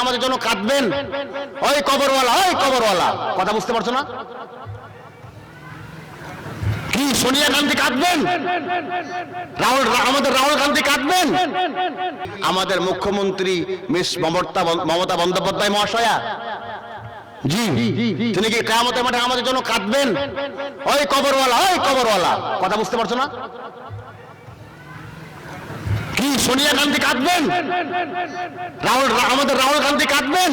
আমাদের জন্য কাঁদবেন। ওই কবরওয়ালা কথা বুঝতে পারছো না? কি সোনিয়া গান্ধী কাঁদবেন? আমাদের রাহুল গান্ধী কাঁদবেন? আমাদের মুখ্যমন্ত্রী মিস মমতা বন্দ্যোপাধ্যায় মহাশয়া জি তিনি কি কিয়ামতের মাঠে আমাদের জন্য কাঁদবেন? ওই কবরওয়ালা কথা বুঝতে পারছো না? কি সোনিয়া গান্ধী কাঁদবেন? আমাদের রাহুল গান্ধী কাঁদবেন?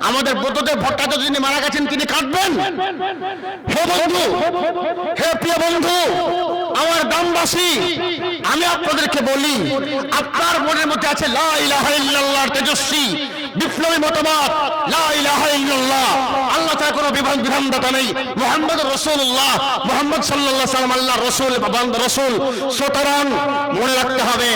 আমাদের বুদ্ধদেব ভট্টাচার্য যিনি মারা গেছেন তিনি কাঁদবেন? হে বন্ধু, হে প্রিয় বন্ধু, আমার গ্রামবাসী, আমি আপনাদেরকে বলি, আপনার মনের মধ্যে আছে লা ইলাহা ইল্লাল্লাহর তেজস্বী বিপ্লবী মতবাদ, লা ইলাহা ইল্লাল্লাহ, আল্লাহ তাআলা কোনো বিধানদাতা নেই, মুহাম্মদ রাসূলুল্লাহ, মুহাম্মদ সাল্লাল্লাহু আলাইহি ওয়াসাল্লাম আল্লাহর রাসূল। সুতরাং মনে রাখতে হবে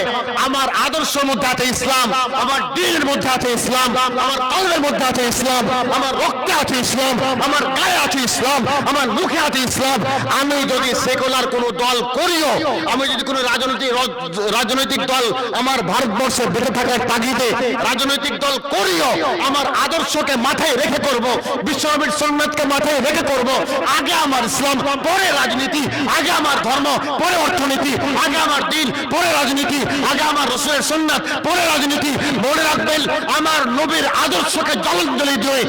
আমার আদর্শের মধ্যে আছে ইসলাম, আমার দ্বীনের মধ্যে আছে ইসলাম, আমার কলবের মধ্যে আছে ইসলাম, আমার রক্তে আছে ইসলাম, আমার গায়ে আছে ইসলাম, আমার মুখে আছে ইসলাম। আমি যদি সেকুলার কোনো দল করিও, আমি যদি কোনো রাজনৈতিক দল আমার ভারতবর্ষে বেঁচে থাকার তাগিদে রাজনৈতিক দল করিও, আমার আদর্শকে মাথায় রেখে করব, বিশ্বনবীর সুন্নাতকে মাথায় রেখে করব। আগে আমার ইসলাম, পরে রাজনীতি, আগে আমার ধর্ম, পরে অর্থনীতি, আগে আমার দ্বীন, পরে রাজনীতি, আগে আমার রাসূলের সুন্নাত, পরে রাজনীতি। মনে রাখবেন, আমার নবীর আদর্শকে জলাঞ্জলি দিয়ে,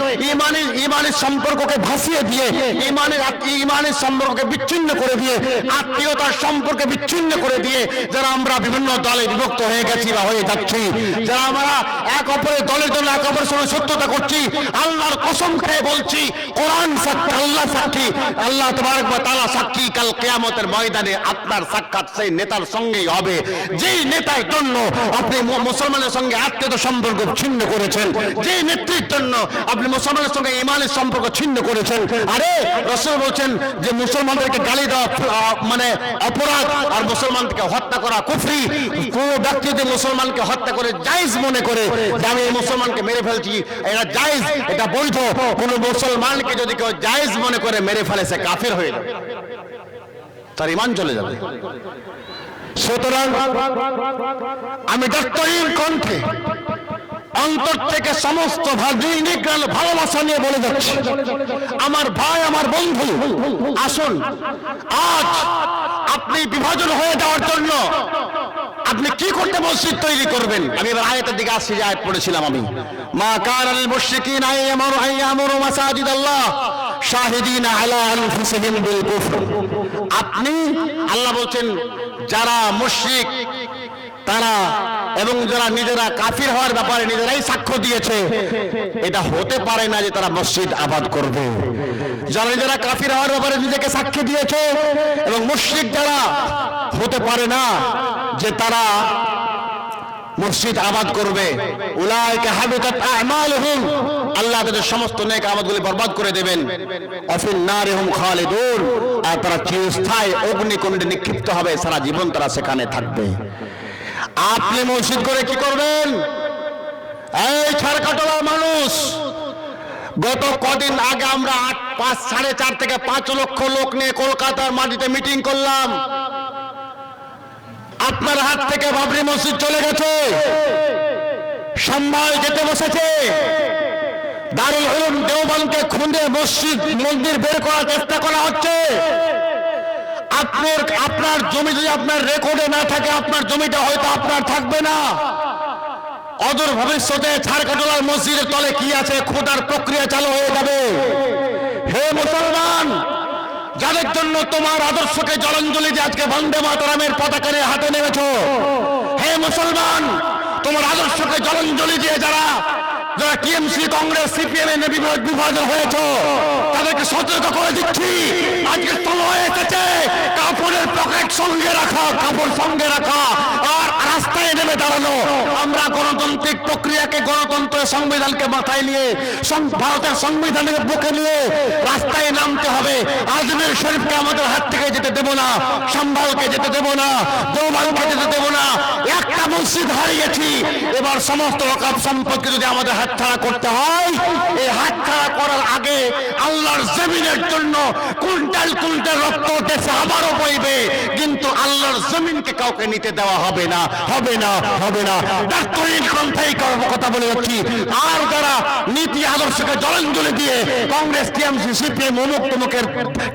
ইমানের সম্পর্ককে ভাসিয়ে দিয়ে, ইমানের সম্পর্ককে বিচ্ছিন্ন করে দিয়ে, আত্মীয়তার সম্পর্কে বিচ্ছিন্ন করে দিয়ে যারা আমরা বিভিন্ন দলে বিভক্ত হয়ে গেছি বা হয়ে যাচ্ছি, যারা আমরা এক অপরের দলের জন্য এক অপরের সঙ্গে সত্যতা করছি, আল্লাহর কসম খেয়ে বলছি, কোরআন সাক্ষী, আল্লাহ সাক্ষী, আল্লাহ তাবারক ওয়া তাআলা সাক্ষী, কাল কিয়ামতের ময়দানে আপনার সাক্ষাৎ সেই নেতার সঙ্গেই হবে যেই নেতার জন্য আপনি মুসলমানের সঙ্গে আত্মীয়তার সম্পর্ক ছিন্ন করেছেন, যে নেত্রীর জন্য আপনি মুসলমানের সঙ্গে ইমানের সম্পর্ক ছিন্ন করেছেন। আরে রাসূল বলছেন যে মুসলমানদেরকে গালি দেওয়া মানে অপরাধ, আর মুসলমানকে হত্যা করা কুফরি। কোন ব্যক্তি যদি মুসলমানকে হত্যা করে জায়েজ মনে করে যে আমি এই মুসলমানকে মেরে ফেলছি, এটা জায়েজ, এটা বৈধ, কোন মুসলমানকে যদি কেউ জায়েজ মনে করে মেরে ফেলে সে কাফের হয়ে যাবে, তার ঈমান চলে যাবে। সুতরাং আমি ডাক্তারির কণ্ঠে অন্তর থেকে সমস্ত ভালোবাসা নিয়ে বলে যাচ্ছি, আমার ভাই, আমার বন্ধু, আসুন আজ আপনি বিভাজন হয়ে যাওয়ার জন্য আপনি কি করতে মসজিদ তৈরি করবেন? আমি এবার আয়াতের দিকে আসছি, যে আয়াত পড়েছিলাম আমি, মা কানা লিল মুশরিকিন আইয়ামুরু মাসাজিদাল্লাহ শাহিদিনা আলা আনফুসিহিম বিল কুফর। আপনি, আল্লাহ বলছেন, যারা মুশরিক তারা এবং যারা নিজেরা কাফির হওয়ার ব্যাপারে নিজেরাই সাক্ষ্য দিয়েছে, এটা হতে পারে না যে তারা মসজিদ আবাদ করবে। যারা নিজেরা কাফির হওয়ার ব্যাপারে নিজেকে সাক্ষ্য দিয়েছে এবং মুশরিক যারা, হতে পারে না যে তারা মসজিদ আবাদ করবে। উলাইকা হাবিতাত আ'মালুহুম, আল্লাহ তাদের সমস্ত নেক আমলগুলি বরবাদ করে দেবেন। অফিন নারিহুম খালিদুন, আর তারা চিরস্থায়ী অগ্নিকুণ্ডে নিক্ষিপ্ত হবে, সারা জীবন তারা সেখানে থাকবে। আপনি মসজিদ করে কি করবেন? এই ছারকাটোলা মানুষ, গত কদিন আগে আমরা 4.5 থেকে 5 লক্ষ লোক নিয়ে কলকাতার মাটিতে মিটিং করলাম। আপনার হাত থেকে বাবরি মসজিদ চলে গেছে, সম্ভাল যেতে বসেছে, দারুল উলুম দেওবন্দকে খুঁজে মন্দির বের করার চেষ্টা করা হচ্ছে। আপনার জমি যদি আপনার রেকর্ডে না থাকে, আপনার জমিটা হয়তো আপনার থাকবে না। অদূর ভবিষ্যতে ছারকাটোলার মসজিদের তলে কি আছে খোদার প্রক্রিয়া চালু হয়ে যাবে। হে মুসলমান, যাদের জন্য তোমার আদর্শকে জলাঞ্জলি দিয়ে আজকে বন্দে মাতরমের পতাকা নিয়ে হাতে নেমেছো, হে মুসলমান, তোমার আদর্শকে জলাঞ্জলি দিয়ে যারা টিএমসি, কংগ্রেস, সিপিএম এ বিভাজন হয়েছে, তাদেরকে সতর্ক করে দিচ্ছি, আজকে সময় এসেছে কাপড়ের পকেট সঙ্গে রাখা, কাপড় সঙ্গে রাখা, আর রাস্তায় নেমে দাঁড়ানো। আমরা গণতান্ত্রিক প্রক্রিয়াকে, গণতন্ত্রের সংবিধানকে মাথায় নিয়ে, ভারতের সংবিধানের বুকে নিয়ে রাস্তায় নামতে হবে। আজমির শরীফকে আমাদের হাত থেকে যেতে দেব না, সম্ভালকে যেতে দেব না, দেওবন্দকে যেতে দেব না। একটা মসজিদ হারিয়েছি, এবার সমস্ত ওয়াকফ সম্পদকে যদি আমাদের হাতছাড়া করতে হয়, এই হাতছাড়া করার আগে আল্লাহর জমিনের জন্য কুইন্টাল কুইন্টাল রক্ত দেশে আবারও বইবে, কিন্তু আল্লাহর জমিনকে কাউকে নিতে দেওয়া হবে না, হবে না, হবে না। ডাক্তারিন কণ্ঠেই কথা বলে যাচ্ছি। আর যারা নীতি আদর্শকে জলাঞ্জলি দিয়ে কংগ্রেস, টিএমসি, সিপিএম, অমুক তমুকের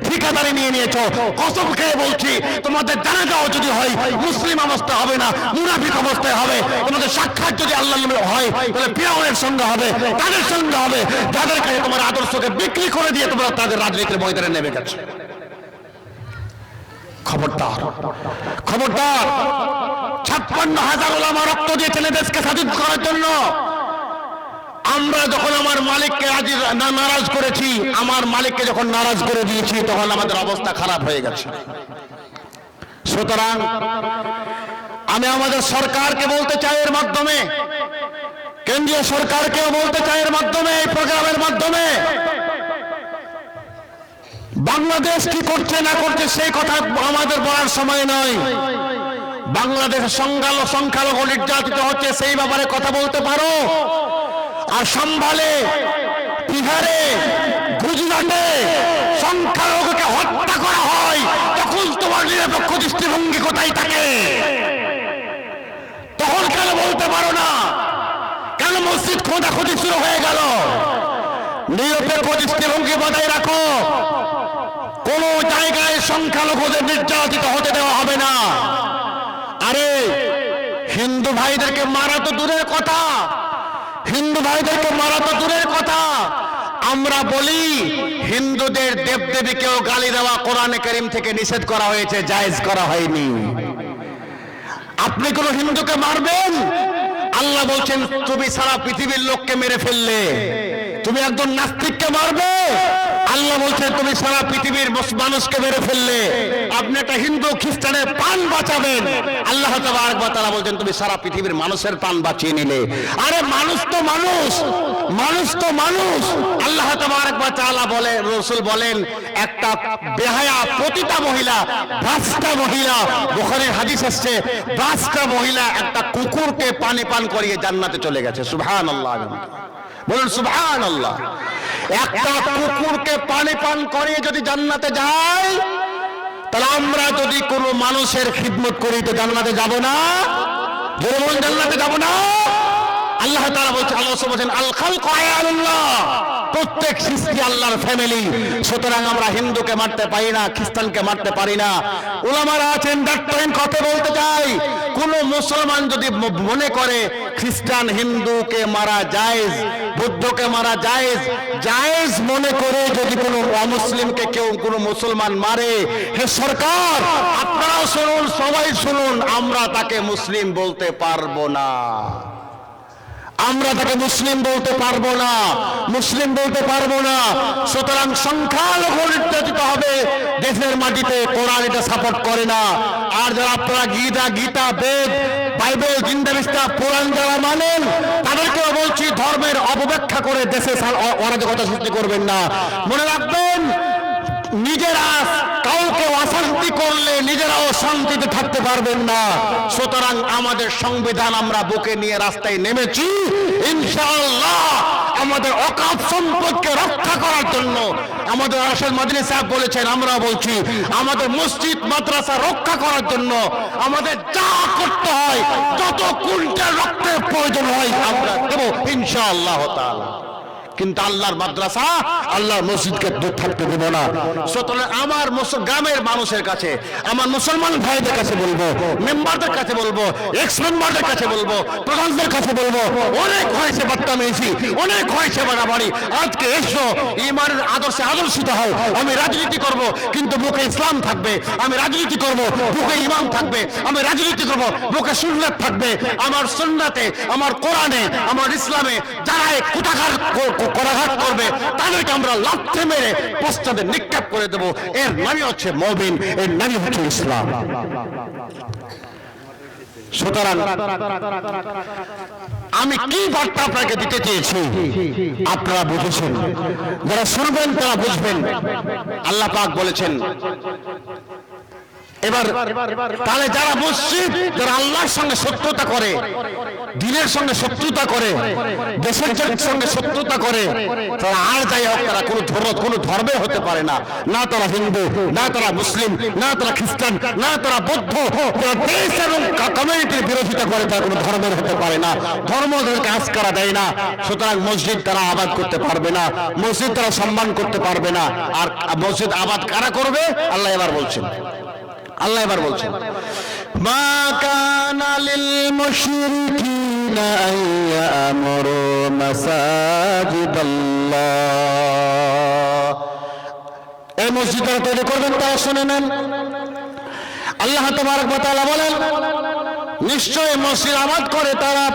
ঠিকাদারি নিয়ে নিয়েছো, কসম খেয়ে বলছি তোমাদের জানাজাও যদি হয় মুসলিম অবস্থা হবে না, মুনাফিক অবস্থায় হবে। তোমাদের সাক্ষাৎ যদি আল্লাহ হয় তাহলে ফিরআউনের সঙ্গে হবে, তাদের সঙ্গে হবে যাদের কাছে তোমার আদর্শকে বিক্রি করে দিয়ে তোমরা তাদের রাজনীতির ময়দানে নেমে গেছে। খবরদার, খবরদার। 56,000 ওলামা রক্ত দিয়েছেন দেশকে স্বাধীন করার জন্য। আমরা যখন আমার মালিককে নারাজ করেছি, আমার মালিককে যখন নারাজ করে দিয়েছি, তখন আমাদের অবস্থা খারাপ হয়ে গেছে। সুতরাং আমি আমাদের সরকারকে বলতে চাই এর মাধ্যমে, কেন্দ্রীয় সরকারকেও বলতে চাই এর মাধ্যমে, এই প্রোগ্রামের মাধ্যমে, বাংলাদেশ কি করছে না করছে সেই কথা আমাদের বলার সময় নয়। বাংলাদেশ সংখ্যালঘু নির্যাতিত হচ্ছে সেই ব্যাপারে কথা বলতে পারো। আর সম্ভালে, বিহারে, গুজরাটে সংখ্যালঘুকে হত্যা করা হয়, তখন তোমার নিরপেক্ষ দৃষ্টিভঙ্গি কোথায় থাকে? তখন কেন বলতে পারো না? কেন মসজিদ খোঁজাখুঁজি শুরু হয়ে গেল? নিরপেক্ষ দৃষ্টিভঙ্গি বজায় রাখো। কোন জায়গায় সংখ্যালঘুদের নির্যাতিত হতে দেওয়া হবে না। আরে হিন্দু ভাইদেরকে মারা তো দূরের কথা, হিন্দু ভাইদেরকে মারা তো দূরের কথা, আমরা বলি হিন্দুদের দেবদেবীকেও গালি দেওয়া কোরআনে কারীম থেকে নিষেধ করা হয়েছে, জায়েজ করা হয়নি। আপনি কোন হিন্দুকে মারবেন? আল্লাহ বলছেন তুমি সারা পৃথিবীর লোককে মেরে ফেললে। তুমি একজন নাস্তিককে মারবে? আল্লাহ বলছেন তুমি সারা পৃথিবীর মানুষকে মেরে ফেললে। আপনি একটা হিন্দু খ্রিস্টানের প্রাণ বাঁচাবেন, আল্লাহ তাবারক ওয়া তাআলা বলছেন তুমি সারা পৃথিবীর মানুষের প্রাণ বাঁচিয়ে নিলে। আরে মানুষ তো মানুষ, মানুষ তো মানুষ। আল্লাহ তাবারক ওয়া তাআলা বলে, রাসূল বলেন, একটা বেহায়া পতিতা মহিলা, ভ্রষ্টা মহিলা, বুখারীর হাদিস আসছে, ভ্রষ্টা মহিলা একটা কুকুরকে পানি পান করিয়ে জান্নাতে চলে গেছে। সুবহানাল্লাহ, বলুন সুবহানাল্লাহ। একটা কুকুরকে পানি পান করিয়ে যদি জান্নাতে যায়, তাহলে আমরা যদি কোনো মানুষের খিদমত করি তো জান্নাতে যাব না? যেমন জান্নাতে যাব না? আল্লাহ তাআলা বলছেন, আল্লাহ বলছেন আল খালকু আয়ানুল্লাহ, প্রত্যেক সৃষ্টি আল্লাহর ফ্যামিলি। সুতরাং আমরা হিন্দুকে মারতে পারি না, খ্রিস্টানকে মারতে পারি না। উলামারা আছেন, ডাক্তারিন কথা বলতে চাই, কোন মুসলমান যদি মনে করে খ্রিস্টান হিন্দুকে মারা জায়েজ, বুদ্ধকে মারা জায়েজ, জায়েজ মনে করে যদি কোনো অমুসলিমকে কেউ কোনো মুসলমান মারে, হে সরকার আপনারাও শুনুন, সবাই শুনুন, আমরা তাকে মুসলিম বলতে পারবো না, আমরা তাকে মুসলিম বলতে পারবো না, মুসলিম বলতে পারবো না। সুতরাং সংখ্যালঘু নির্যাতিত হবে দেশের মাটিতে, কোরআন এটা সাপোর্ট করে না। আর যারা আপনারা গীতা, বেদ, বাইবেল, জিন্দাবিস্তা, পুরাণ যারা মানেন, তাদেরকেও বলছি ধর্মের অপব্যাখ্যা করে দেশে অরাজকতা সৃষ্টি করবেন না। মনে রাখবেন, নিজেরা কাউকে অশান্তি করলে নিজেরাও শান্তিতে থাকতে পারবেন না। সুতরাং আমাদের সংবিধান আমরা বুকে নিয়ে রাস্তায় নেমেছি, ইনশাআল্লাহ আমাদের অকাত সম্পদকে রক্ষা করার জন্য। আমাদের রাশেদ মাদানী সাহেব বলেছেন, আমরা বলছি আমাদের মসজিদ মাদ্রাসা রক্ষা করার জন্য আমাদের যা করতে হয়, যত কুইন্টাল রক্তের প্রয়োজন হয় আমরা দেব ইনশাআল্লাহ তাআলা। কিন্তু আল্লাহর মাদ্রাসা, আল্লাহর মসজিদকে দূর থাকতে দেব না। সুতরাং আমার গ্রামের মানুষের কাছে, আমার মুসলমান ভাইদের কাছে বলবো, মেম্বারদের কাছে বলবো, এক্স মেম্বারদের কাছে বলবো, প্রধানদের কাছে বলবো, অনেক হয়েছে বদতমিজি, অনেক হয়েছে বাড়াবাড়ি। আজকে এসো ইমানের আদর্শে আদর্শিত হও। আমি রাজনীতি করব কিন্তু বুকে ইসলাম থাকবে, আমি রাজনীতি করব বুকে ইমান থাকবে, আমি রাজনীতি করব বুকে সুন্নাত থাকবে। আমার সুন্নাতে, আমার কোরআনে, আমার ইসলামে যারা করাঘাত করবে তাদেরকে আমরা লাথি মেরে পশ্চাতে নিক্ষেপ করে দেব। এর নামই হচ্ছে মুমিন, এর নামই হচ্ছে ইসলাম। সুতরাং আমি কি বার্তা আপনাকে দিতে চেয়েছি আপনারা বুঝেছেন, যারা শুনবেন তারা বুঝবেন। আল্লাহ পাক বলেছেন, এবার তাহলে যারা মসজিদ, যারা আল্লাহর সঙ্গে শত্রুতা করে, দিনের সঙ্গে শত্রুতা করে, দেশের সঙ্গে শত্রুতা করে, তারা আর যাই হোক তারা কোনো ধর্মে হতে পারে না। না তারা হিন্দু, না তারা মুসলিম, না তারা খ্রিস্টান, না তারা বৌদ্ধ। তারা দেশ এবং কমিউনিটির বিরোধিতা করে, তারা কোনো ধর্মের হতে পারে না। ধর্ম তাদেরকে আজকারা দেয় না। সুতরাং মসজিদ তারা আবাদ করতে পারবে না, মসজিদ তারা সম্মান করতে পারবে না। আর মসজিদ আবাদ কারা করবে? আল্লাহ এবার বলছেন, আল্লাহ এবার বলছেন, মা কানা লিল মুশরিকিনা আইয়ামুরু মাসাজিদাল্লাহ। এই মসজিদ তারা তৈরি করবেন, তা শুনে নেন। আল্লাহ তাবারক ওয়া তাআলা বলেন, নিশ্চয় মসজিদ আবাদ করে তারা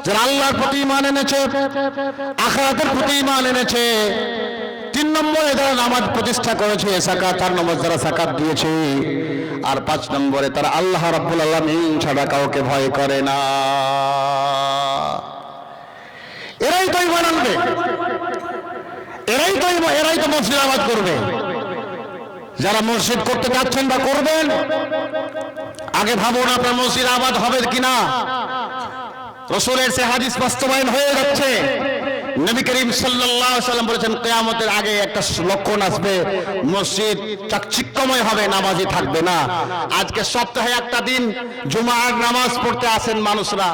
যারা আল্লাহর প্রতি ঈমান এনেছে, আখিরাতের প্রতি ঈমান এনেছে। 3 নম্বরে যারা নামাজ প্রতিষ্ঠা করেছে, যাকাত, 4 নম্বর যারা যাকাত দিয়েছে, আর 5 নম্বরে তারা আল্লাহ রাব্বুল আলামিন ছাড়া কাউকে ভয় করে না। এরাই তো ঈমান আনবে, এরাই তো মসজিদ আবাদ করবে। যারা মসজিদ করতে যাচ্ছেন বা করবেন, আগে ভাবুন আপনার মসজিদ আবাদ হবে কিনা। রাসূলের সে হাদিস বাস্তবায়ন হয়ে যাচ্ছে। নবী করিম সাল্লাল্লাহু আলাইহি ওয়াসাল্লাম বলেছেন, কিয়ামতের আগে একটা লক্ষণ আসবে, মসজিদ চাকচিক্যময় হবে, নামাজি থাকবে না। আজকে সপ্তাহে একটা দিন জুমার নামাজ পড়তে আসেন মানুষরা,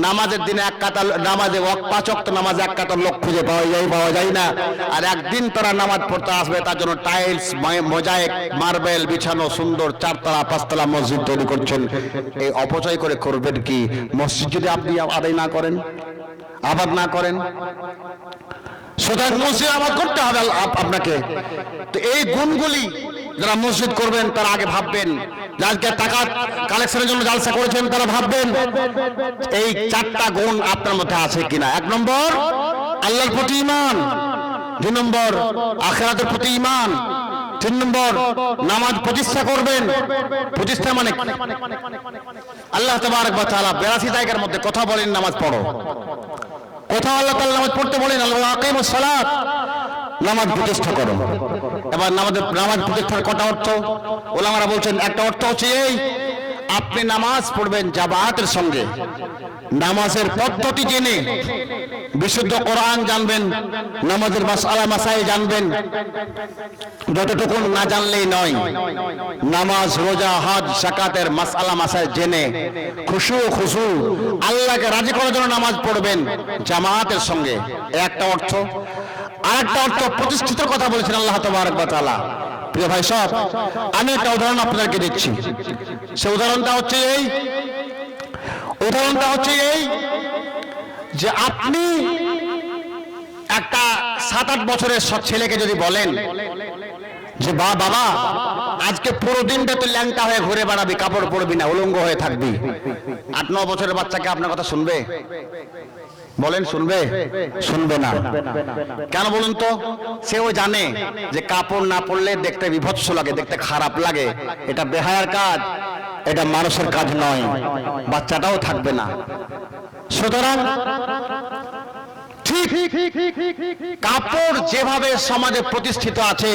নামাজের দিনে এক কাতার নামাজে 5 ওয়াক্ত নামাজে এক কাতার লোক খুঁজে পাওয়া যায় না। আর একদিন তারা নামাজ পড়তে আসবে, তার জন্য টাইলস, মোজাইক, মার্বেল বিছানো সুন্দর 4 তলা 5 তলা মসজিদ তৈরি করছেন। এই অপচয় করে করবেন কি? মসজিদ যদি আপনি আদায় না করেন, আবাদ না করেন, সুতরাং মসজিদ আবাদ করতে হবে আপনাকে। তো এই গুণগুলি যারা মসজিদ করবেন তারা আগে ভাববেন। যারা টাকা কালেকশনের জন্য জালসা করেছেন তারা ভাববেন এই 4টা গুণ আপনার মধ্যে আছে কিনা। 1 নম্বর আল্লাহর প্রতি ঈমান, 2 নম্বর আখিরাতের প্রতি ঈমান, 3 নম্বর নামাজ প্রতিষ্ঠা করবেন। প্রতিষ্ঠা মানে আল্লাহ তাবারক ওয়া তাআলা 82 জায়গার মধ্যে কথা বলেন নামাজ পড়ো, কোথাও আল্লাহ তাআলা নামাজ পড়তে বলেন আল্লাহ আকিমুস সালাত, নামাজ প্রতিষ্ঠা করো। এবার নামাজ প্রতিষ্ঠার কটা অর্থ? ওলামারা বলছেন একটা অর্থ হচ্ছে এই, আপনি নামাজ পড়বেন জামাতের সঙ্গে, নামাজের পদ্ধতি জেনে, বিশুদ্ধ কোরআন জানবেন, নামাজের মাসআলা মাসাইল জানবেন। যতটুকু না জানলেই নয়, নামাজ, রোজা, হজ, যাকাতের মাসআলা মাসাইল জেনে খুশু আল্লাহকে রাজি করার জন্য নামাজ পড়বেন জামাতের সঙ্গে, একটা অর্থ। আরেকটা অর্থ প্রতিষ্ঠিত কথা বলেছেন আল্লাহ তাবারক ওয়া তাআলা। প্রিয় ভাই সব, আমি একটা উদাহরণ আপনাদেরকে দিচ্ছি। সে উদাহরণটা হচ্ছে এই যে আপনি একটা 7-8 বছরের ছেলেকে যদি বলেন যে বাবা আজকে পুরো দিনটা তুই ল্যাংটা হয়ে ঘুরে বেড়াবি, কাপড় পরবি না, উলঙ্গ হয়ে থাকবি, 8-9 বছরের বাচ্চাকে আপনার কথা শুনবে? বলেন শুনবে? শুনবে না। কেন বলুন তো? সেও জানে যে কাপড় না পরলে দেখতে বিভৎস লাগে, দেখতে খারাপ লাগে, এটা বেহায়ার কাজ, এটা মানুষের কাজ নয়, বাচ্চাটাও থাকবে না। সুতরাং ঠিক কাপড় যেভাবে সমাজে প্রতিষ্ঠিত আছে,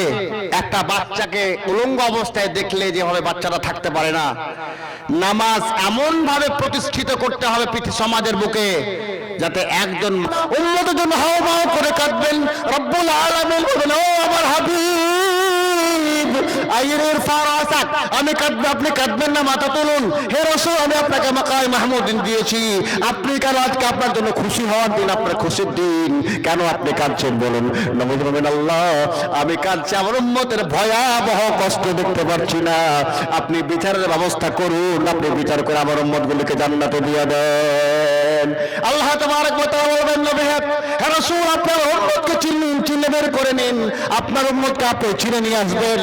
একটা বাচ্চাকে উলঙ্গ অবস্থায় দেখলে যেভাবে বাচ্চাটা থাকতে পারে না, নামাজ এমন ভাবে প্রতিষ্ঠিত করতে হবে সমাজের বুকে যাতে একজন উম্মতের জন্য হাওয়া করে কাঁদবেন। রব্বুল আলামিন বলেন, ও আমার হাবিব আইরের ফারাসাত, আমি কাঁদবে, আপনি কাঁদবেন না, মাথা তুলুন। হে রাসূল, আমি আপনাকে মাকাম মাহমুদ দিয়েছি, আপনি কেন আজকে আপনার জন্য খুশি হওয়ার দিন, আপনার খুশির দিন, কেন আপনি কাঁদছেন বলুন? নবী বলেন, আল্লাহ আমি কাঁদছি, আমার উম্মতের ভয়াবহ কষ্ট দেখতে পাচ্ছি না, আপনি বিচারের ব্যবস্থা করুন, আপনি বিচার করে আমার উম্মতগুলিকে জান্নাতে দিয়ে দেন। আল্লাহ তাবারক ওয়া তাআলা বলবেন, নবী হে রাসূল, আপনার উম্মতকে চিনে বের করে নিন, আপনার উম্মতকে আপনি চিনে নিয়ে আসবেন।